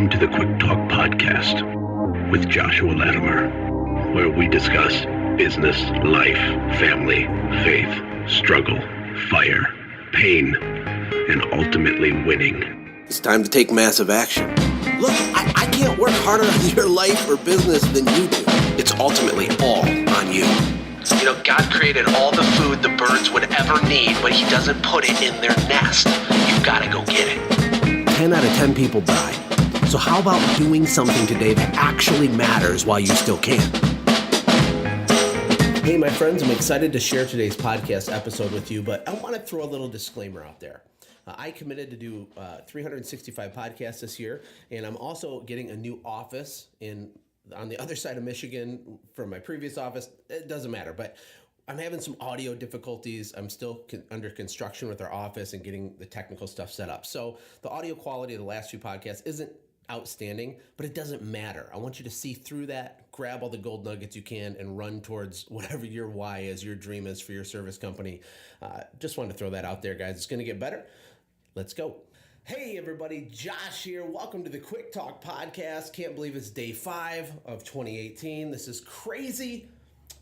Welcome to the Quick Talk Podcast with Joshua Latimer, where we discuss business, life, family, faith, struggle, fire, pain, and ultimately winning. It's time to take massive action. Look, I can't work harder on your life or business than you do. It's ultimately all on you. You know, God created all the food the birds would ever need, but he doesn't put it in their nest. You've got to go get it. 10 out of 10 people die. So how about doing something today that actually matters while you still can? Hey, my friends, I'm excited to share today's podcast episode with you, but I want to throw a little disclaimer out there. I committed to do 365 podcasts this year, and I'm also getting a new office on the other side of Michigan from my previous office. It doesn't matter, but I'm having some audio difficulties. I'm still under construction with our office and getting the technical stuff set up. So the audio quality of the last few podcasts isn't outstanding, but it doesn't matter. I want you to see through that, grab all the gold nuggets you can, and run towards whatever your why is, your dream is for your service company. Just wanted to throw that out there, guys. It's going to get better. Let's go. Hey everybody, Josh here. Welcome to the Quick Talk Podcast. Can't believe it's day 5 of 2018. This is crazy.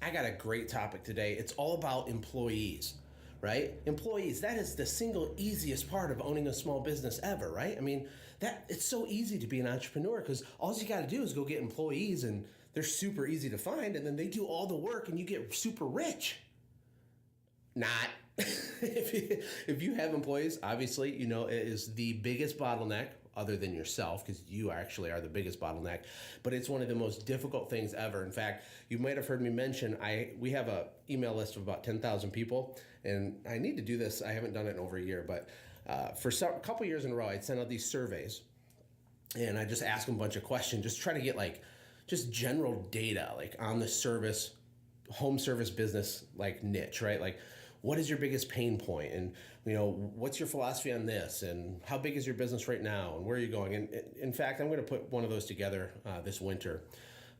I got a great topic today. It's all about employees, right? Employees, that is the single easiest part of owning a small business ever, right? I mean, it's so easy to be an entrepreneur because all you got to do is go get employees and they're super easy to find, and then they do all the work and you get super rich. Not. If you have employees, obviously, you know, it is the biggest bottleneck other than yourself, because you actually are the biggest bottleneck, but it's one of the most difficult things ever. In fact, you might have heard me mention, we have an email list of about 10,000 people, and I need to do this. I haven't done it in over a year, but for a couple years in a row, I'd send out these surveys, and I just ask them a bunch of questions, just try to get just general data, on the home service business, niche, right? What is your biggest pain point? And, what's your philosophy on this? And how big is your business right now? And where are you going? And in fact, I'm going to put one of those together this winter.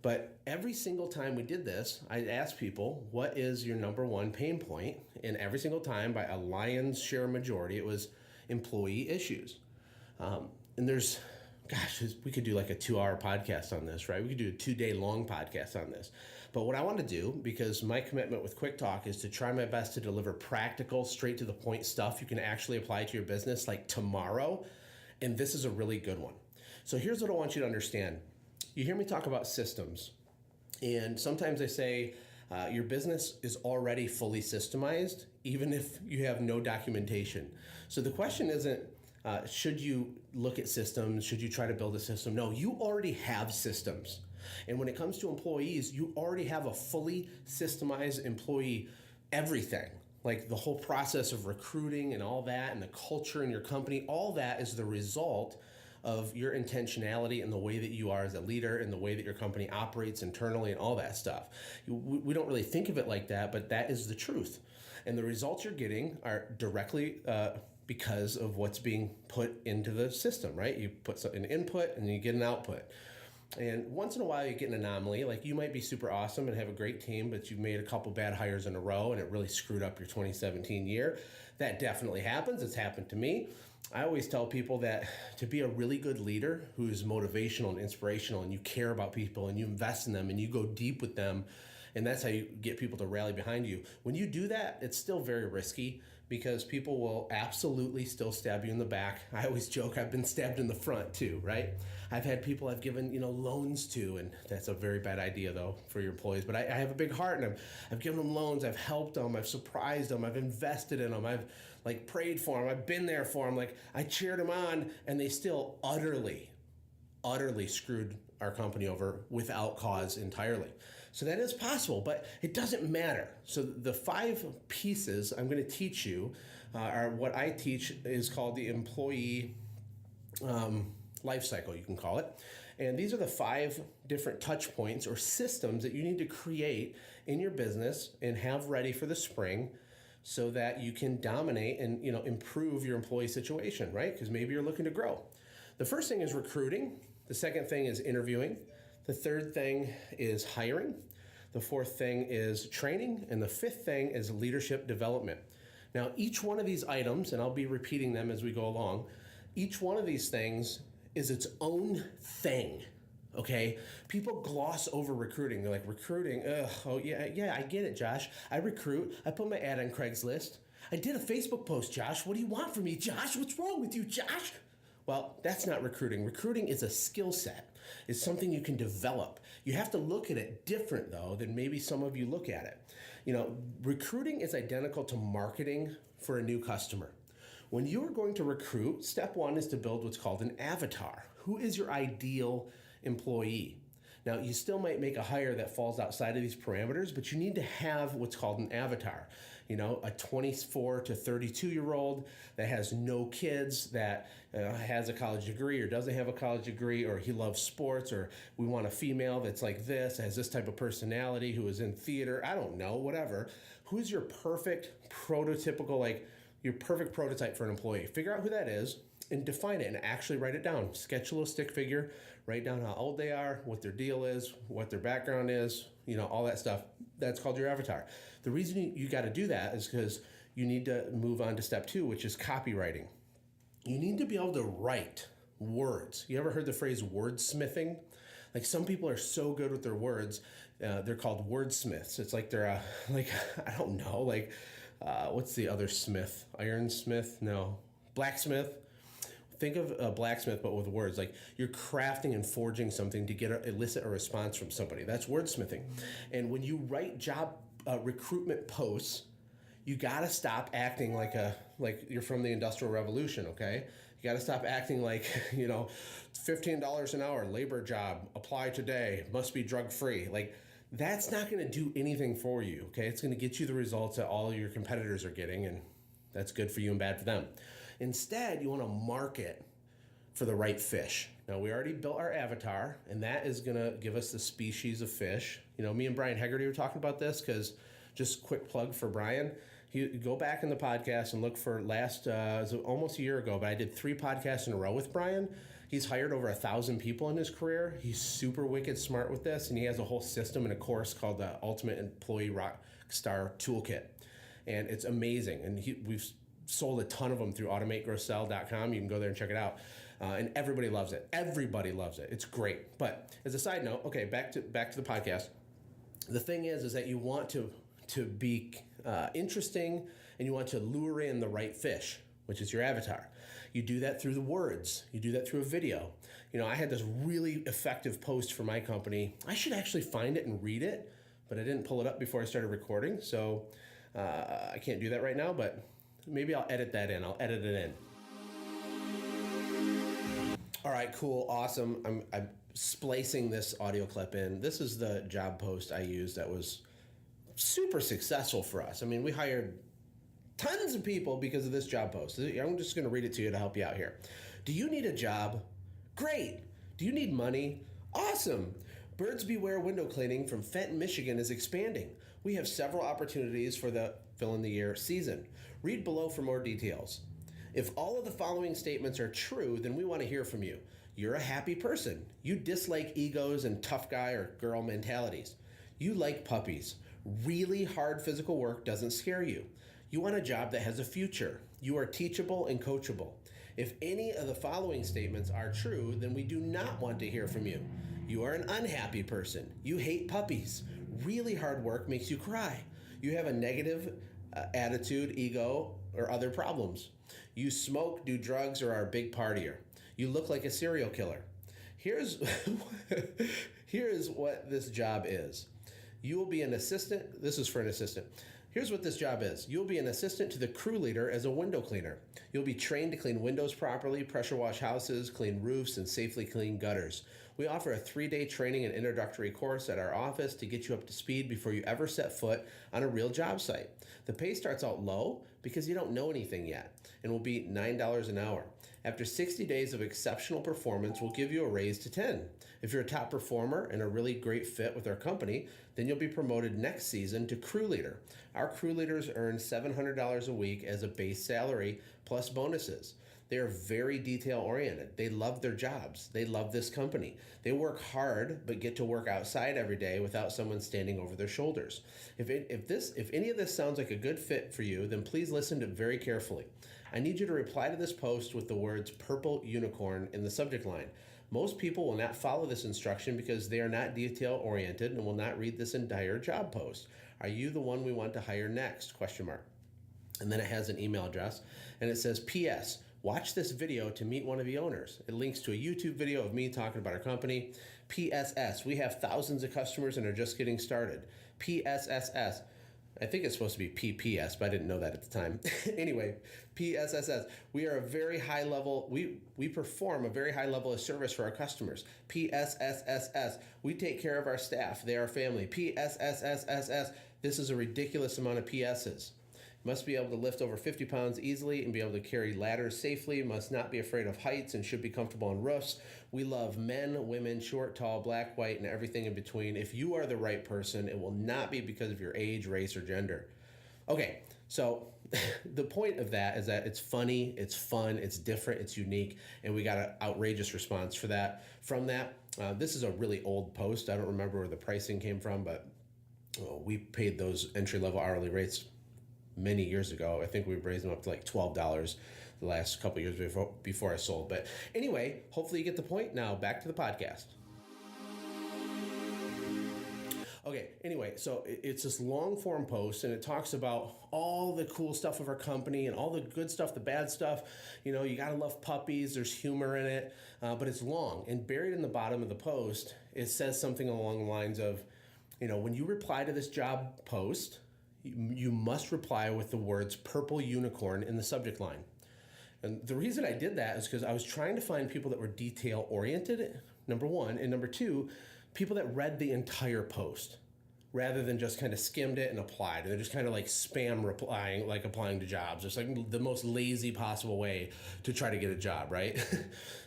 But every single time we did this, I asked people, what is your number one pain point? And every single time, by a lion's share majority, it was employee issues. And we could do a 2-hour podcast on this, right? We could do a 2-day long podcast on this. But what I want to do, because my commitment with Quick Talk is to try my best to deliver practical, straight to the point stuff you can actually apply to your business tomorrow. And this is a really good one. So here's what I want you to understand. You hear me talk about systems. And sometimes I say your business is already fully systemized, even if you have no documentation. So the question isn't, should you look at systems? Should you try to build a system? No, you already have systems. And when it comes to employees, you already have a fully systemized employee everything. The whole process of recruiting and all that, and the culture in your company, all that is the result of your intentionality and the way that you are as a leader and the way that your company operates internally and all that stuff. We don't really think of it like that, but that is the truth. And the results you're getting are directly because of what's being put into the system, right? You put an input and you get an output. And once in a while you get an anomaly, you might be super awesome and have a great team, but you've made a couple bad hires in a row and it really screwed up your 2017 year. That definitely happens. It's happened to me. I always tell people that to be a really good leader who is motivational and inspirational, and you care about people and you invest in them and you go deep with them, and that's how you get people to rally behind you. When you do that, it's still very risky because people will absolutely still stab you in the back. I always joke I've been stabbed in the front too, right? I've had people I've given loans to, and that's a very bad idea though for your employees, but I have a big heart, and I've given them loans, I've helped them, I've surprised them, I've invested in them, I've prayed for them, I've been there for them, I cheered them on, and they still utterly screwed our company over without cause entirely. So that is possible, but it doesn't matter. So the 5 pieces I'm going to teach you are what I teach is called the employee life cycle, you can call it. And these are the 5 different touch points or systems that you need to create in your business and have ready for the spring so that you can dominate and improve your employee situation, right? Because maybe you're looking to grow. The first thing is recruiting. The second thing is interviewing. The third thing is hiring. The fourth thing is training. And the fifth thing is leadership development. Now, each one of these items, and I'll be repeating them as we go along, each one of these things is its own thing. Okay, people gloss over recruiting. They're like, recruiting, oh yeah, I get it, Josh. I recruit. I put my ad on Craigslist. I did a Facebook post, Josh. What do you want from me, Josh? What's wrong with you, Josh? Well, that's not recruiting. Recruiting is a skill set. It's something you can develop. You have to look at it different, though, than maybe some of you look at it. You know, recruiting is identical to marketing for a new customer. When you're going to recruit, step one is to build what's called an avatar. Who is your ideal employee? Now, you still might make a hire that falls outside of these parameters, but you need to have what's called an avatar. You know, a 24 to 32-year-old that has no kids, that has a college degree or doesn't have a college degree, or he loves sports, or we want a female that's like this, has this type of personality, who is in theater, I don't know, whatever. Who's your perfect prototypical, like your perfect prototype for an employee? Figure out who that is and define it and actually write it down. Sketch a little stick figure, write down how old they are, what their deal is, what their background is, you know, all that stuff. That's called your avatar. The reason you got to do that is because you need to move on to step two, which is copywriting. You need to be able to write words. You ever heard the phrase wordsmithing? Like, some people are so good with their words, they're called wordsmiths. It's like they're I don't know, what's the other smith? Ironsmith? No. Blacksmith? Think of a blacksmith, but with words. Like, you're crafting and forging something to elicit a response from somebody. That's wordsmithing. And when you write job recruitment posts, you got to stop acting like you're from the Industrial Revolution, okay? You got to stop acting like, you know, $15 an hour, labor job, apply today, must be drug-free. Like, that's not going to do anything for you, okay? It's going to get you the results that all your competitors are getting, and that's good for you and bad for them. Instead, you want to market for the right fish. Now, we already built our avatar, and that is going to give us the species of fish. You know, me and Brian Hegarty were talking about this, because just quick plug for Brian. Go back in the podcast and look for it was almost a year ago, but I did 3 podcasts in a row with Brian. He's hired over 1,000 people in his career. He's super wicked smart with this, and he has a whole system and a course called the Ultimate Employee Rockstar Toolkit. And it's amazing. And we've sold a ton of them through automategrowsell.com. You can go there and check it out. And everybody loves it. Everybody loves it. It's great. But as a side note, okay, back to the podcast. The thing is that you want to be interesting, and you want to lure in the right fish, which is your avatar. You do that through the words. You do that through a video. You know, I had this really effective post for my company. I should actually find it and read it, but I didn't pull it up before I started recording, so I can't do that right now, but maybe I'll edit that in. I'll edit it in. All right, cool, awesome. I'm splicing this audio clip in. This is the job post I used that was super successful for us. I mean, we hired tons of people because of this job post. I'm just going to read it to you to help you out here. Do you need a job? Great. Do you need money? Awesome. Birds Beware window cleaning from Fenton, Michigan is expanding. We have several opportunities for the fill-in-the-year season. Read below for more details. If all of the following statements are true, then we want to hear from you. You're a happy person. You dislike egos and tough guy or girl mentalities. You like puppies. Really hard physical work doesn't scare you. You want a job that has a future. You are teachable and coachable. If any of the following statements are true, then we do not want to hear from you. You are an unhappy person. You hate puppies. Really hard work makes you cry. You have a negative attitude, ego, or other problems. You smoke, do drugs, or are a big partier. You look like a serial killer. Here's what this job is. You will be an assistant. This is for an assistant. Here's what this job is. You'll be an assistant to the crew leader as a window cleaner. You'll be trained to clean windows properly, pressure wash houses, clean roofs, and safely clean gutters. We offer a 3-day training and introductory course at our office to get you up to speed before you ever set foot on a real job site. The pay starts out low because you don't know anything yet and will be $9 an hour. After 60 days of exceptional performance, we'll give you a raise to 10. If you're a top performer and a really great fit with our company, then you'll be promoted next season to crew leader. Our crew leaders earn $700 a week as a base salary plus bonuses. They are very detail-oriented. They love their jobs. They love this company. They work hard, but get to work outside every day without someone standing over their shoulders. If any of this sounds like a good fit for you, then please listen to it very carefully. I need you to reply to this post with the words purple unicorn in the subject line. Most people will not follow this instruction because they are not detail oriented and will not read this entire job post. Are you the one we want to hire next? Question mark. And then it has an email address and it says, P.S. Watch this video to meet one of the owners. It links to a YouTube video of me talking about our company. PSS, we have thousands of customers and are just getting started. PSSS, I think it's supposed to be PPS, but I didn't know that at the time. Anyway, PSSS, we are a very high level, we perform a very high level of service for our customers. PSSSS, we take care of our staff. They are family. PSSSSS, this is a ridiculous amount of PSs. Must be able to lift over 50 pounds easily and be able to carry ladders safely. Must not be afraid of heights and should be comfortable on roofs. We love men, women, short, tall, black, white, and everything in between. If you are the right person, it will not be because of your age, race, or gender. Okay, so the point of that is that it's funny, it's fun, it's different, it's unique, and we got an outrageous response for that. From that, this is a really old post. I don't remember where the pricing came from, but we paid those entry-level hourly rates many years ago. I think we raised them up to like $12 the last couple of years before I sold. But anyway, hopefully you get the point. Now back to the podcast. Okay, anyway, so it's this long form post and it talks about all the cool stuff of our company and all the good stuff, the bad stuff. You know, you gotta love puppies, there's humor in it, but it's long. And buried in the bottom of the post, it says something along the lines of, you know, when you reply to this job post, you must reply with the words purple unicorn in the subject line. And the reason I did that is because I was trying to find people that were detail oriented, number one, and number two, people that read the entire post rather than just kind of skimmed it and applied. They're just kind of like spam replying, like applying to jobs. It's like the most lazy possible way to try to get a job, right?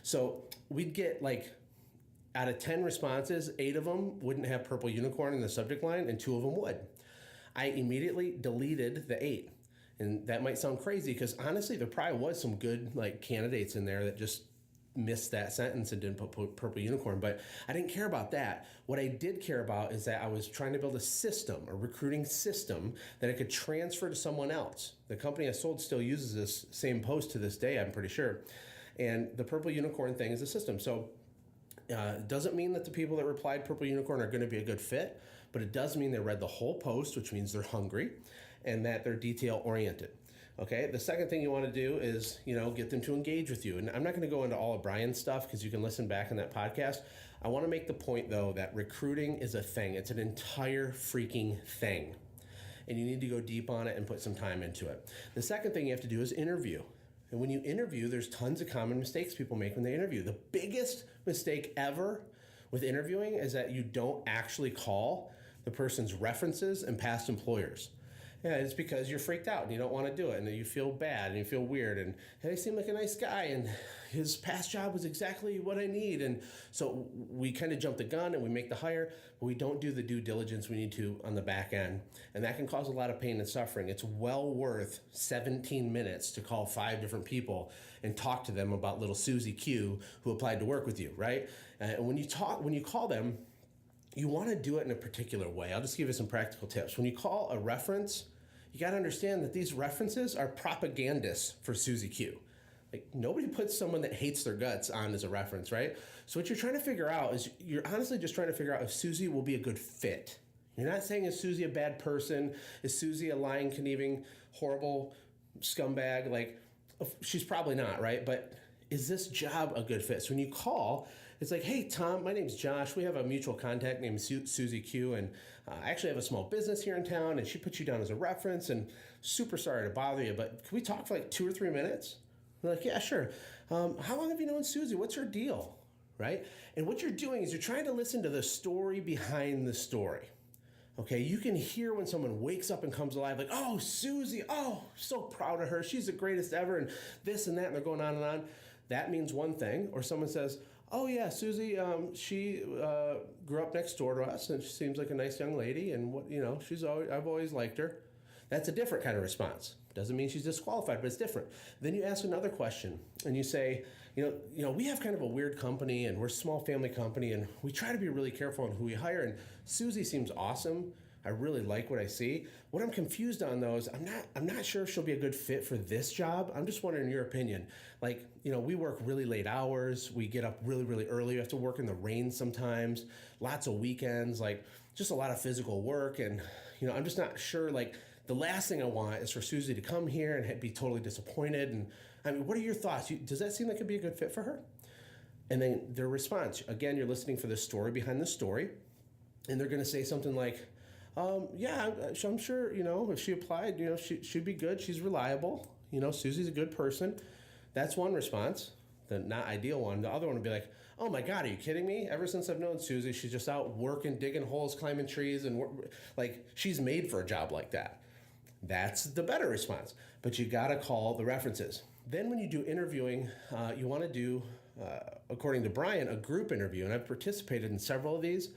So we'd get like, out of 10 responses, 8 of them wouldn't have purple unicorn in the subject line and 2 of them would. I immediately deleted the 8. And that might sound crazy because honestly, there probably was some good like candidates in there that just missed that sentence and didn't put purple unicorn, but I didn't care about that. What I did care about is that I was trying to build a system, a recruiting system that I could transfer to someone else. The company I sold still uses this same post to this day, I'm pretty sure. And the purple unicorn thing is a system. So it doesn't mean that the people that replied purple unicorn are going to be a good fit, but it does mean they read the whole post, which means they're hungry and that they're detail oriented. Okay. The second thing you want to do is, you know, get them to engage with you. And I'm not going to go into all of Brian's stuff because you can listen back in that podcast. I want to make the point though, that recruiting is a thing. It's an entire freaking thing. And you need to go deep on it and put some time into it. The second thing you have to do is interview. And when you interview, there's tons of common mistakes people make when they interview. The biggest mistake ever with interviewing is that you don't actually call the person's references and past employers. Yeah, it's because you're freaked out and you don't want to do it and you feel bad and you feel weird and hey, he seemed like a nice guy and his past job was exactly what I need. And so we kind of jump the gun and we make the hire, but we don't do the due diligence we need to on the back end. And that can cause a lot of pain and suffering. It's well worth 17 minutes to call 5 different people and talk to them about little Susie Q who applied to work with you, right? And when you call them, you want to do it in a particular way. I'll just give you some practical tips. When you call a reference, you got to understand that these references are propagandists for Susie Q. Like nobody puts someone that hates their guts on as a reference, right? So what you're trying to figure out is you're honestly just trying to figure out if Susie will be a good fit. You're not saying is Susie a bad person? Is Susie a lying, conniving, horrible scumbag? Like she's probably not, right? But is this job a good fit? So when you call, it's like, hey, Tom, my name's Josh. We have a mutual contact named Susie Q, and I actually have a small business here in town, and she put you down as a reference, and super sorry to bother you, but can we talk for like 2 or 3 minutes? They're like, yeah, sure. How long have you known Susie? What's her deal, right? And what you're doing is you're trying to listen to the story behind the story. Okay, you can hear when someone wakes up and comes alive, like, oh, Susie, oh, so proud of her. She's the greatest ever, and this and that, and they're going on and on. That means one thing. Or someone says, oh, yeah, Susie, she grew up next door to us, and she seems like a nice young lady, and I've always liked her. That's a different kind of response. Doesn't mean she's disqualified, but it's different. Then you ask another question, and you say, you know, we have kind of a weird company, and we're a small family company, and we try to be really careful on who we hire, and Susie seems awesome. I really like what I see. What I'm confused on though is I'm not sure if she'll be a good fit for this job. I'm just wondering your opinion. Like, we work really late hours. We get up really, really early. We have to work in the rain sometimes, lots of weekends, like just a lot of physical work. And, I'm just not sure, like, the last thing I want is for Susie to come here and be totally disappointed. And I mean, what are your thoughts? Does that seem like it'd be a good fit for her? And then their response, again, you're listening for the story behind the story. And they're going to say something like, yeah, I'm sure, if she applied, she'd be good. She's reliable. Susie's a good person. That's one response, the not ideal one. The other one would be like, oh my God, are you kidding me? Ever since I've known Susie, she's just out working, digging holes, climbing trees, and like she's made for a job like that. That's the better response. But you got to call the references. Then when you do interviewing, you want to do, according to Brian, a group interview. And I've participated in several of these,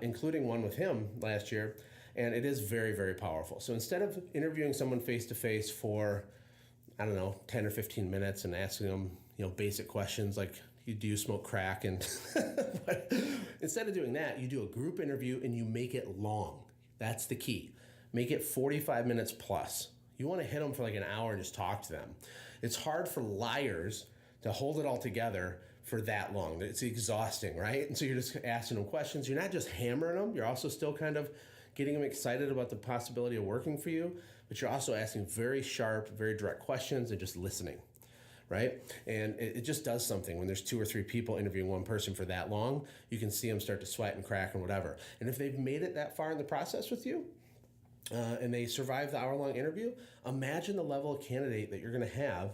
including one with him last year. And it is very, very powerful. So instead of interviewing someone face-to-face for, 10 or 15 minutes and asking them, basic questions like, do you smoke crack? And but instead of doing that, you do a group interview and you make it long. That's the key. Make it 45 minutes plus. You want to hit them for like an hour and just talk to them. It's hard for liars to hold it all together for that long. It's exhausting, right? And so you're just asking them questions. You're not just hammering them. You're also still kind of getting them excited about the possibility of working for you, but you're also asking very sharp, very direct questions and just listening, right? And it just does something when there's 2 or 3 people interviewing one person for that long. You can see them start to sweat and crack and whatever. And if they've made it that far in the process with you, and they survive the hour-long interview, imagine the level of candidate that you're going to have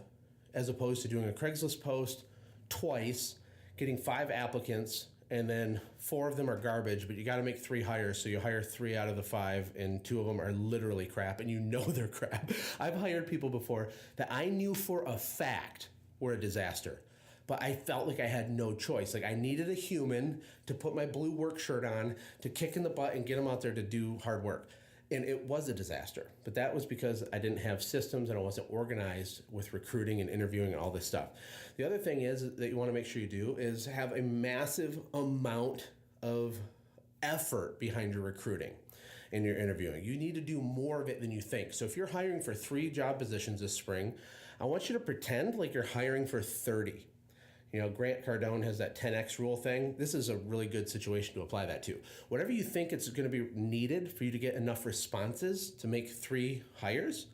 as opposed to doing a Craigslist post twice, getting 5 applicants, and then 4 of them are garbage, but you got to make 3 hires, so you hire 3 out of the 5, and 2 of them are literally crap, and they're crap. I've hired people before that I knew for a fact were a disaster, but I felt like I had no choice. Like I needed a human to put my blue work shirt on, to kick in the butt and get them out there to do hard work. And it was a disaster, but that was because I didn't have systems and I wasn't organized with recruiting and interviewing and all this stuff. The other thing is that you want to make sure you do is have a massive amount of effort behind your recruiting and your interviewing. You need to do more of it than you think. So if you're hiring for 3 job positions this spring, I want you to pretend like you're hiring for 30. Grant Cardone has that 10X rule thing. This is a really good situation to apply that to. Whatever you think it's going to be needed for you to get enough responses to make 3 hires,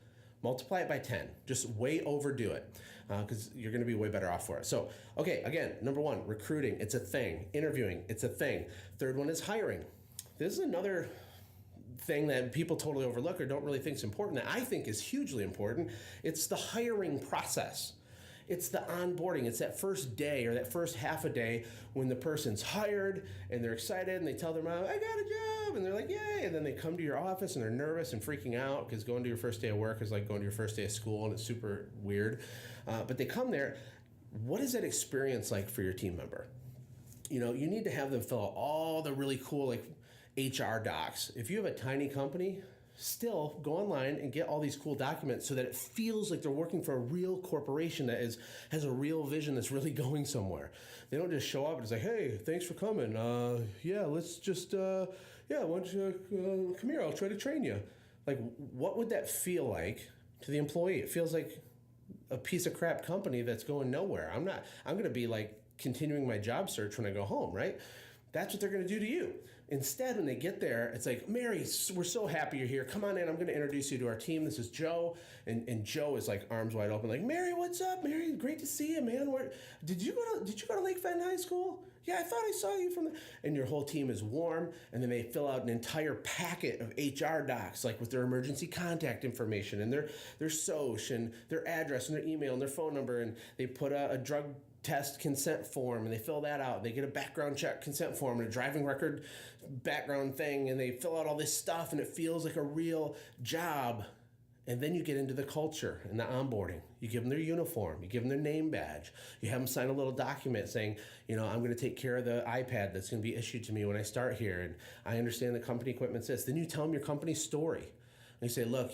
multiply it by 10. Just way overdo it because you're going to be way better off for it. So, okay, again, number 1, recruiting. It's a thing. Interviewing. It's a thing. Third one is hiring. This is another thing that people totally overlook or don't really think is important that I think is hugely important. It's the hiring process. It's the onboarding. It's that first day or that first half a day when the person's hired and they're excited and they tell their mom, I got a job. And they're like, yay. And then they come to your office and they're nervous and freaking out because going to your first day of work is like going to your first day of school and it's super weird. But they come there. What is that experience like for your team member? You need to have them fill out all the really cool like HR docs. If you have a tiny company, still go online and get all these cool documents so that it feels like they're working for a real corporation that has a real vision that's really going somewhere. They don't just show up and it's like, hey, thanks for coming. Let's just, why don't you come here? I'll try to train you. Like, what would that feel like to the employee? It feels like a piece of crap company that's going nowhere. I'm going to be like continuing my job search when I go home, right? That's what they're going to do to you. Instead, when they get there, it's like, Mary, we're so happy you're here. Come on in. I'm going to introduce you to our team. This is Joe. And Joe is like arms wide open, like, Mary, what's up, Mary? Great to see you, man. Did you go to Lake Fenton High School? Yeah, I thought I saw you from the... And your whole team is warm. And then they fill out an entire packet of HR docs, like with their emergency contact information and their SOCH and their address and their email and their phone number. And they put a drug test consent form and they fill that out. They get a background check consent form and a driving record background thing, and they fill out all this stuff and it feels like a real job. And then you get into the culture and the onboarding. You give them their uniform, you give them their name badge, you have them sign a little document saying, I'm going to take care of the iPad that's going to be issued to me when I start here, and I understand the company equipment's this. Then you tell them your company story. And you say, look,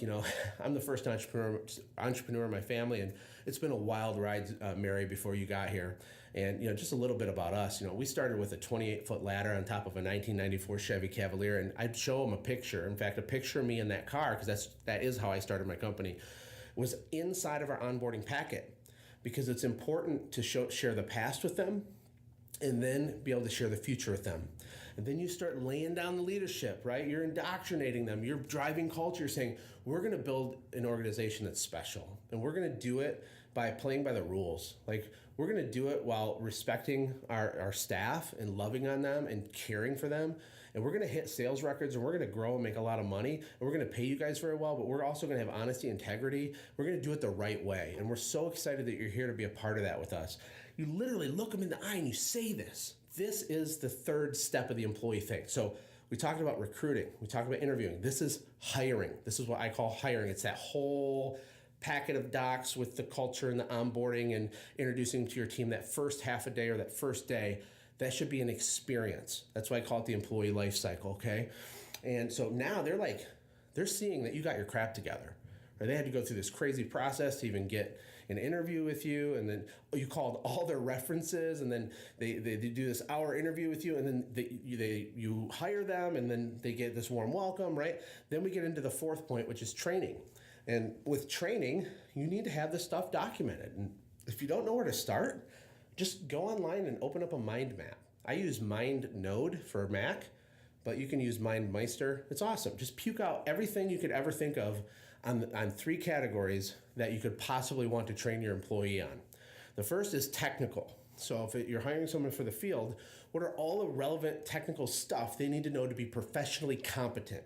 I'm the first entrepreneur in my family, and it's been a wild ride, Mary, before you got here. And, just a little bit about us. We started with a 28-foot ladder on top of a 1994 Chevy Cavalier, and I'd show them a picture. In fact, a picture of me in that car, because that is how I started my company, was inside of our onboarding packet, because it's important to share the past with them and then be able to share the future with them. And then you start laying down the leadership, right? You're indoctrinating them. You're driving culture. You're saying, we're going to build an organization that's special. And we're going to do it by playing by the rules. Like, we're going to do it while respecting our staff and loving on them and caring for them. And we're going to hit sales records, and we're going to grow and make a lot of money. And we're going to pay you guys very well, but we're also going to have honesty, integrity. We're going to do it the right way. And we're so excited that you're here to be a part of that with us. You literally look them in the eye and you say this. This is the third step of the employee thing. So we talked about recruiting. We talked about interviewing. This is hiring. This is what I call hiring. It's that whole packet of docs with the culture and the onboarding and introducing them to your team that first half a day or that first day. That should be an experience. That's why I call it the employee life cycle, okay? And so now they're seeing that you got your crap together. Or they had to go through this crazy process to even get an interview with you, and then you called all their references, and then they do this hour interview with you, and then you hire them, and then they get this warm welcome, right? Then we get into the fourth point, which is training. And with training, you need to have this stuff documented. And if you don't know where to start, just go online and open up a mind map. I use MindNode for Mac, but you can use MindMeister. It's awesome. Just puke out everything you could ever think of on three categories that you could possibly want to train your employee on. The first is technical. So if you're hiring someone for the field, what are all the relevant technical stuff they need to know to be professionally competent?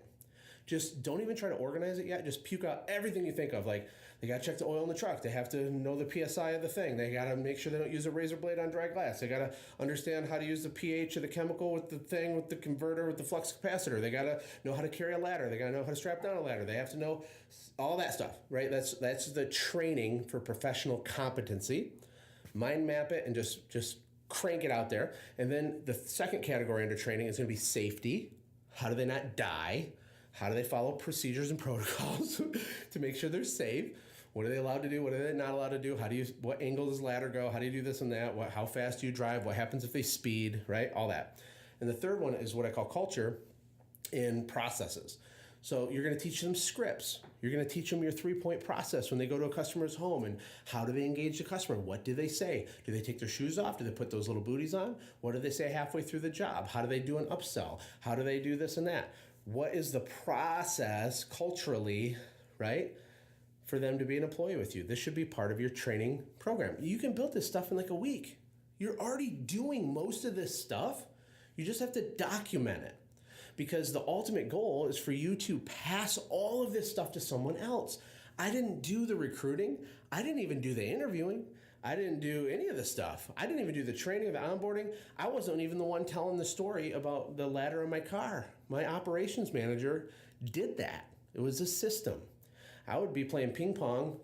Just don't even try to organize it yet. Just puke out everything you think of. Like, they got to check the oil in the truck. They have to know the PSI of the thing. They got to make sure they don't use a razor blade on dry glass. They got to understand how to use the pH of the chemical with the thing, with the converter, with the flux capacitor. They got to know how to carry a ladder. They got to know how to strap down a ladder. They have to know all that stuff, right? That's the training for professional competency. Mind map it and just crank it out there. And then the second category under training is going to be safety. How do they not die? How do they follow procedures and protocols to make sure they're safe? What are they allowed to do? What are they not allowed to do? What angle does the ladder go? How do you do this and that? How fast do you drive? What happens if they speed, right? All that. And the third one is what I call culture in processes. So you're going to teach them scripts. You're going to teach them your 3-point process when they go to a customer's home, and how do they engage the customer? What do they say? Do they take their shoes off? Do they put those little booties on? What do they say halfway through the job? How do they do an upsell? How do they do this and that? What is the process culturally, right, for them to be an employee with you? This should be part of your training program. You can build this stuff in like a week. You're already doing most of this stuff. You just have to document it, because the ultimate goal is for you to pass all of this stuff to someone else. I didn't do the recruiting. I didn't even do the interviewing. I didn't do any of the stuff. I didn't even do the training or the onboarding. I wasn't even the one telling the story about the ladder in my car. My operations manager did that. It was a system. I would be playing ping pong,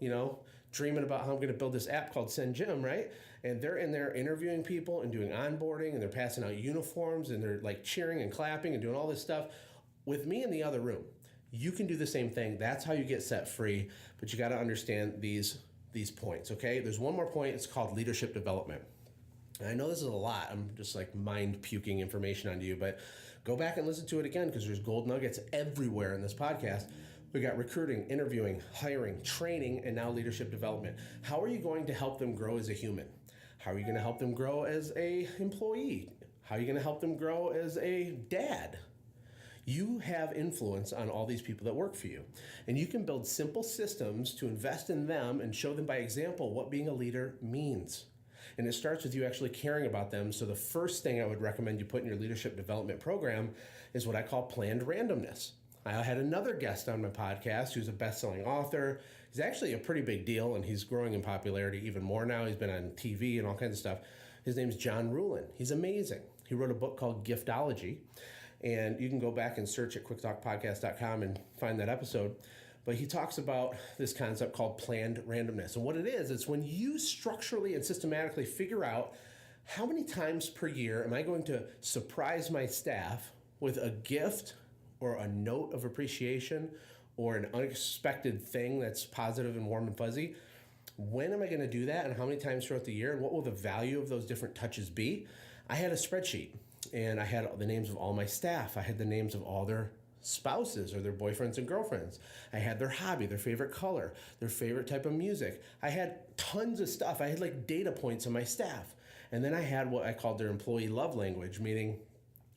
dreaming about how I'm going to build this app called Send Jim, right? And they're in there interviewing people and doing onboarding, and they're passing out uniforms, and they're like cheering and clapping and doing all this stuff with me in the other room. You can do the same thing. That's how you get set free, but you got to understand these points, okay? There's one more point. It's called leadership development. And I know this is a lot. I'm just like mind puking information onto you, but go back and listen to it again, because there's gold nuggets everywhere in this podcast. We got recruiting, interviewing, hiring, training, and now leadership development. How are you going to help them grow as a human? How are you going to help them grow as a employee? How are you going to help them grow as a dad? You have influence on all these people that work for you. And you can build simple systems to invest in them and show them by example what being a leader means. And it starts with you actually caring about them. So the first thing I would recommend you put in your leadership development program is what I call planned randomness. I had another guest on my podcast who's a best-selling author. He's actually a pretty big deal, and he's growing in popularity even more now. He's been on TV and all kinds of stuff. His name's John Ruhlin. He's amazing. He wrote a book called Giftology. And you can go back and search at quicktalkpodcast.com and find that episode. But he talks about this concept called planned randomness. And what it is, it's when you structurally and systematically figure out how many times per year am I going to surprise my staff with a gift or a note of appreciation or an unexpected thing that's positive and warm and fuzzy, when am I going to do that and how many times throughout the year and what will the value of those different touches be? I had a spreadsheet and I had the names of all my staff. I had the names of all their spouses or their boyfriends and girlfriends. I had their hobby, their favorite color, their favorite type of music. I had tons of stuff. I had like data points on my staff. And then I had what I called their employee love language, meaning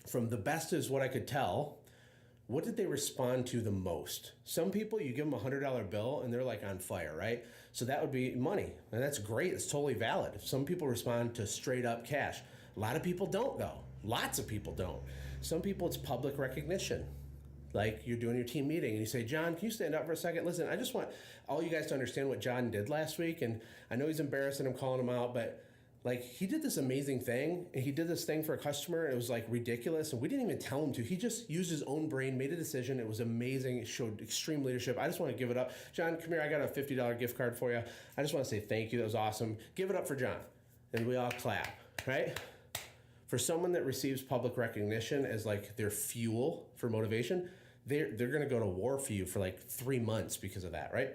from the best is what I could tell, what did they respond to the most? Some people, you give them $100 bill and they're like on fire, right? So that would be money. And that's great. It's totally valid. Some people respond to straight up cash. A lot of people don't though. Lots of people don't. Some people, it's public recognition. Like you're doing your team meeting and you say, John, can you stand up for a second? Listen, I just want all you guys to understand what John did last week. And I know he's embarrassed and I'm calling him out, but like he did this amazing thing and he did this thing for a customer. It was like ridiculous. And we didn't even tell him to. He just used his own brain, made a decision. It was amazing. It showed extreme leadership. I just want to give it up. John, come here. I got a $50 gift card for you. I just want to say thank you. That was awesome. Give it up for John. And we all clap, right? For someone that receives public recognition as like their fuel for motivation, they're going to go to war for you for like 3 months because of that, right?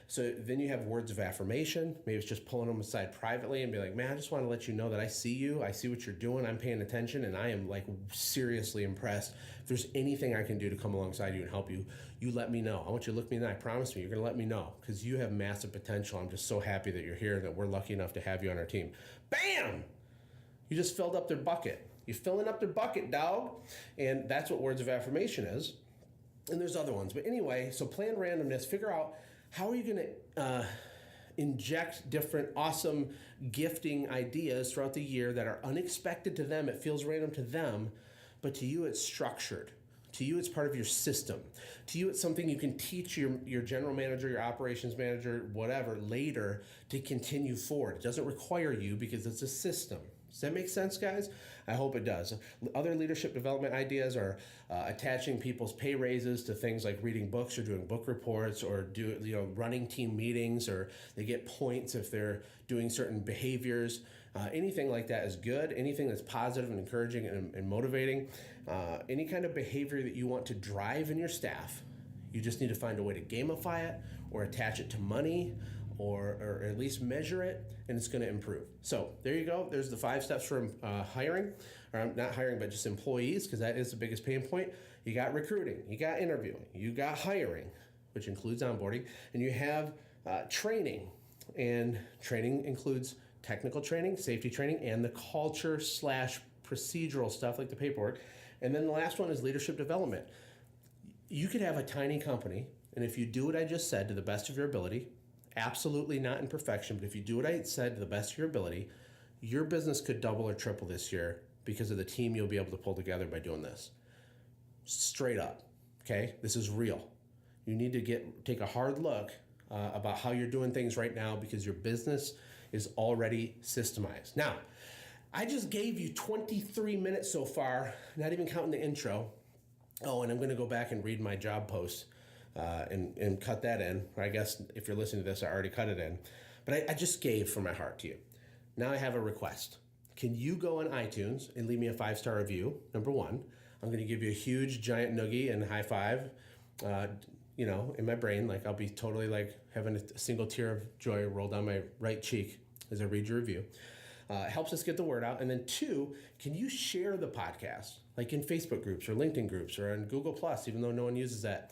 So then you have words of affirmation. Maybe it's just pulling them aside privately and be like, man, I just want to let you know that I see you. I see what you're doing. I'm paying attention and I am like seriously impressed. If there's anything I can do to come alongside you and help you, you let me know. I want you to look me in the eye. Promise me you're going to let me know because you have massive potential. I'm just so happy that you're here, that we're lucky enough to have you on our team. Bam! You just filled up their bucket. You're filling up their bucket, dog. And that's what words of affirmation is. And there's other ones. But anyway, so plan randomness. Figure out how are you going to inject different awesome gifting ideas throughout the year that are unexpected to them. It feels random to them, but to you it's structured. To you it's part of your system. To you it's something you can teach your general manager, your operations manager, whatever, later to continue forward. It doesn't require you because it's a system. Does that make sense, guys? I hope it does. Other leadership development ideas are attaching people's pay raises to things like reading books or doing book reports or running team meetings, or they get points if they're doing certain behaviors. Anything like that is good. Anything that's positive and encouraging and motivating. Any kind of behavior that you want to drive in your staff, you just need to find a way to gamify it or attach it to money or at least measure it, and it's going to improve. So there you go. There's the 5 steps for hiring, or not hiring, but just employees, because that is the biggest pain point. You got recruiting, you got interviewing, you got hiring, which includes onboarding, and you have training. And training includes technical training, safety training, and the culture / procedural stuff like the paperwork. And then the last one is leadership development. You could have a tiny company, and if you do what I just said to the best of your ability, absolutely not in perfection, but if you do what I said to the best of your ability, your business could double or triple this year because of the team you'll be able to pull together by doing this. Straight up, okay? This is real. You need to take a hard look about how you're doing things right now because your business is already systemized. Now, I just gave you 23 minutes so far, not even counting the intro. Oh, and I'm going to go back and read my job post. And cut that in. Or I guess if you're listening to this, I already cut it in. But I just gave from my heart to you. Now I have a request. Can you go on iTunes and leave me a 5-star review? Number 1. I'm going to give you a huge, giant noogie and high five, in my brain. Like I'll be totally like having a single tear of joy roll down my right cheek as I read your review. It helps us get the word out. And then 2, can you share the podcast, like in Facebook groups or LinkedIn groups or on Google Plus, even though no one uses that?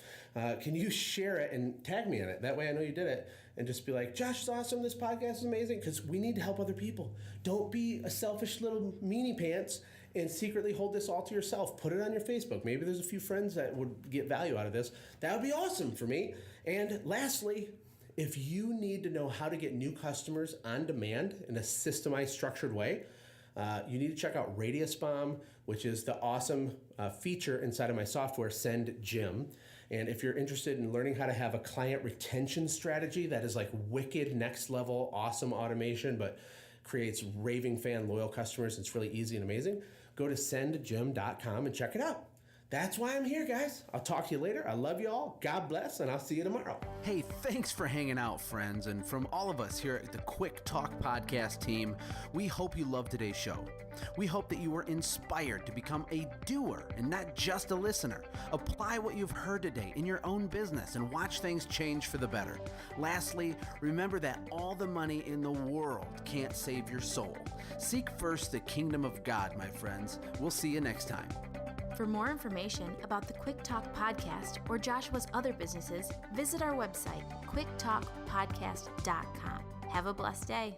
Can you share it and tag me in it? That way I know you did it. And just be like, Josh is awesome. This podcast is amazing. Because we need to help other people. Don't be a selfish little meanie pants and secretly hold this all to yourself. Put it on your Facebook. Maybe there's a few friends that would get value out of this. That would be awesome for me. And lastly, if you need to know how to get new customers on demand in a systemized, structured way, you need to check out Radius Bomb, which is the awesome feature inside of my software, Send Jim. And if you're interested in learning how to have a client retention strategy that is like wicked, next level, awesome automation, but creates raving fan loyal customers, it's really easy and amazing, go to sendjim.com and check it out. that's why I'm here, guys. I'll talk to you later. I love you all. God bless, and I'll see you tomorrow. Hey, thanks for hanging out, friends. And from all of us here at the Quick Talk Podcast team, we hope you loved today's show. We hope that you were inspired to become a doer and not just a listener. Apply what you've heard today in your own business and watch things change for the better. Lastly, remember that all the money in the world can't save your soul. Seek first the kingdom of God, my friends. We'll see you next time. For more information about the Quick Talk Podcast or Joshua's other businesses, visit our website, quicktalkpodcast.com. Have a blessed day.